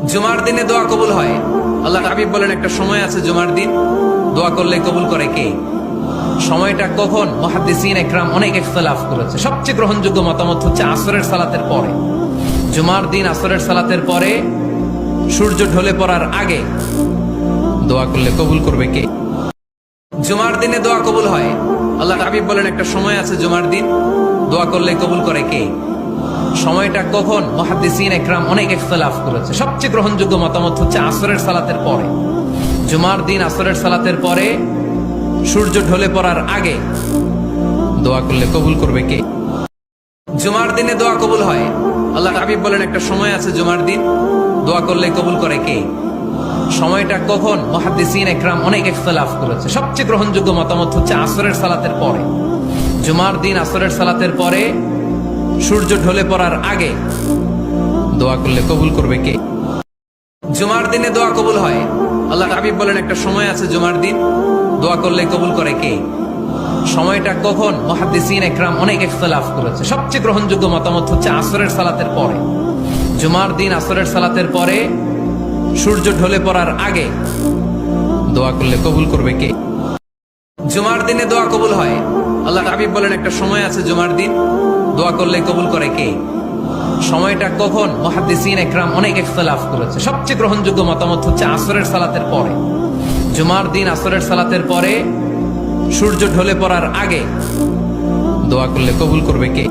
জুমার দিনে দোয়া কবুল হয়। আল্লাহ হাবিব বলেন একটা সময় আছে জুমার দিন দোয়া করলে কবুল করে কে? সময়টা কখন? মুহাদ্দিসিন ইকরাম অনেক ইখতিলাফ করেছে। সবচেয়ে গ্রহণযোগ্য মতামত হচ্ছে আসরের সালাতের পরে। জুমার দিন আসরের সালাতের পরে সূর্য ঢলে পড়ার আগে দোয়া করলে কবুল করবে কে? জুমার দিনে দোয়া কবুল হয়। আল্লাহ হাবিব বলেন একটা সময় আছে জুমার দিন দোয়া করলে কবুল করে কে? সময়টা কখন? মুহাদ্দিসিন ইকরাম অনেক ইখতিলাফ করেছে। সবচেয়ে গ্রহণযোগ্য মতামত হচ্ছে আসরের সালাতের পরে। জুমার দিন আসরের সালাতের পরে সূর্য ঢলে পড়ার আগে দোয়া করলে কবুল করবে কে? জুমার দিনে দোয়া কবুল হয়। আল্লাহ হাবিব বলেন একটা সময় আছে জুমার দিন দোয়া করলে কবুল করে কে? সময়টা কখন? মুহাদ্দিসিন ইকরাম অনেক ইখতিলাফ করেছে। সবচেয়ে গ্রহণযোগ্য মতামত হচ্ছে আসরের সালাতের পরে। জুমার দিন আসরের সালাতের পরে সূর্য ঢলে পড়ার আগে দোয়া করলে কবুল করবে কে? জুমার দিনে দোয়া কবুল হয়। আল্লাহ হাবিব বলেন একটা সময় আছে জুমার দিন দোয়া করলে কবুল করে কে? সময়টা কখন? মুহাদ্দিসিন ইকরাম অনেক ইখতিলাফ করেছে। সবচেয়ে গ্রহণযোগ্য মতামত হচ্ছে আসরের সালাতের পরে। জুমার দিন আসরের সালাতের পরে সূর্য ঢলে পড়ার আগে দোয়া করলে কবুল করবে কে? জুমার দিনে দোয়া কবুল হয়। আল্লাহ হাবিব বলেন একটা সময় আছে জুমার দিন দোয়া করলে কবুল করে কে? সময়টা কখন? মুহাদ্দিসিন ইকরাম অনেক ইখতিলাফ করেছে। সবচেয়ে গ্রহণযোগ্য মতামত হচ্ছে আসরের সালাতের পরে। জুমার দিন আসরের সালাতের পরে সূর্য ঢলে পড়ার আগে দোয়া করলে কবুল করবে কে?